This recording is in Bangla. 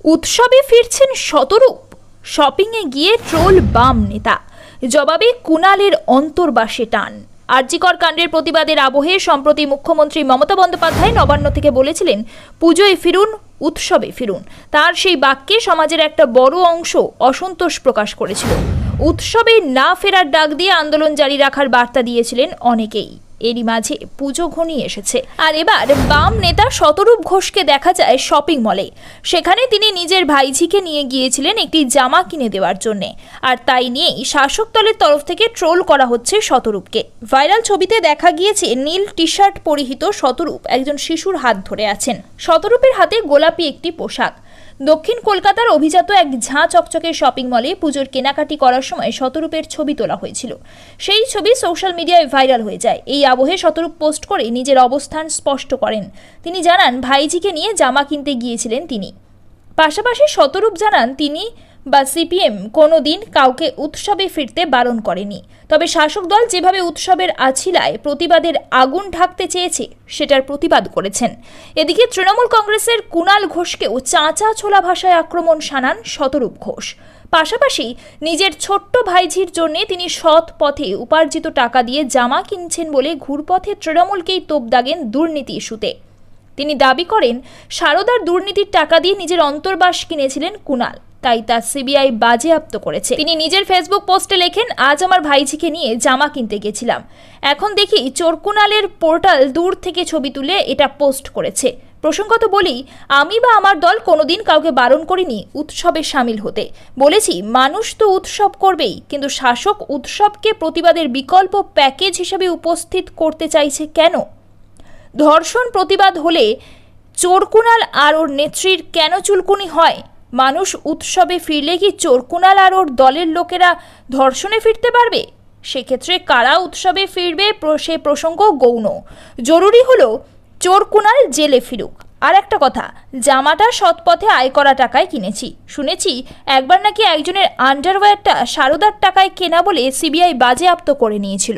উৎসবে ফিরছেন শতরূপ, শপিংয়ে গিয়ে ট্রোল বাম নেতা, জবাবে কুণালের অন্তর্বাসে টান। আরজিকর কাণ্ডের প্রতিবাদের আবহে সম্প্রতি মুখ্যমন্ত্রী মমতা বন্দ্যোপাধ্যায় নবান্ন থেকে বলেছিলেন, পুজোয় ফিরুন, উৎসবে ফিরুন। তার সেই বাক্যে সমাজের একটা বড় অংশ অসন্তোষ প্রকাশ করেছিল। উৎসবে না ফেরার ডাক দিয়ে আন্দোলন জারি রাখার বার্তা দিয়েছিলেন অনেকেই। এরই মাঝে পুজো ঘনিয়ে এসেছে, আর এবার বাম নেতা শতরূপ ঘোষকে দেখা যায় শপিং মলে। সেখানে তিনি নিজের ভাইঝিকে নিয়ে গিয়েছিলেন একটি জামা কিনে দেওয়ার জন্য, আর তাই নিয়েই শাসক দলের তরফ থেকে ট্রোল করা হচ্ছে শতরূপকে। ভাইরাল ছবিতে দেখা গিয়েছে নীল টি শার্ট পরিহিত শতরূপ একজন শিশুর হাত ধরে আছেন। শতরূপের হাতে গোলাপি একটি পোশাক। দক্ষিণ কলকাতার অভিজাত এক ঝাঁ চকচকে শপিং মলে পুজোর কেনাকাটি করার সময় শতরূপের ছবি তোলা হয়েছিল। সেই ছবি সোশ্যাল মিডিয়ায় ভাইরাল হয়ে যায়। এই আবহে শতরূপ পোস্ট করে নিজের অবস্থান স্পষ্ট করেন। তিনি জানান, ভাইঝিকে নিয়ে জামা কিনতে গিয়েছিলেন তিনি। পাশাপাশি শতরূপ জানান, তিনি বা সিপিএম কোনোদিন কাউকে উৎসবে ফিরতে বারণ করেনি। তবে শাসক দল যেভাবে উৎসবের আছিলায় প্রতিবাদের আগুন ঢাকতে চেয়েছে, সেটার প্রতিবাদ করেছেন। এদিকে তৃণমূল কংগ্রেসের কুণাল ঘোষকেও চাঁচা ছোলা ভাষায় আক্রমণ শানান শতরূপ ঘোষ। পাশাপাশি নিজের ছোট্ট ভাইঝির জন্য তিনি সৎ পথে উপার্জিত টাকা দিয়ে জামা কিনছেন বলে ঘুরপথে তৃণমূলকেই তোপ দাগেন দুর্নীতি ইস্যুতে। তিনি দাবি করেন, সারদার দুর্নীতির টাকা দিয়ে নিজের অন্তর্বাস কিনেছিলেন কুণাল, তাই তা সিবিআই বাজেয়াপ্ত করেছে। তিনি নিজের ফেসবুক পোস্টে লেখেন, আজ আমার ভাইঝিকে নিয়ে জামা কিনতে গেছিলাম, এখন দেখি চোর কুণালের পোর্টাল দূর থেকে ছবি তুলে এটা পোস্ট করেছে। প্রসঙ্গত বলি, আমি বা আমার দল কোনোদিন কাউকে বারণ করিনি উৎসবে সামিল হতে। বলেছি, মানুষ তো উৎসব করবেই, কিন্তু শাসক উৎসবকে প্রতিবাদের বিকল্প প্যাকেজ হিসেবে উপস্থিত করতে চাইছে কেন? ধর্ষণ প্রতিবাদ হলে চোর কুণাল আর ওর নেত্রীর কেন চুলকুনি হয়? মানুষ উৎসবে ফিরলে কি চোর কুণাল আর ওর দলের লোকেরা ধর্ষণে ফিরতে পারবে? সেক্ষেত্রে কারা উৎসবে ফিরবে সে প্রসঙ্গ গৌণ। জরুরি হলো চোর কুণাল জেলে ফিরুক। আর একটা কথা, জামাটা সৎপথে আয় করা টাকায় কিনেছি। শুনেছি একবার নাকি একজনের আন্ডারওয়্যারটা সারদার টাকায় কেনা বলে সিবিআই বাজেয়াপ্ত করে নিয়েছিল।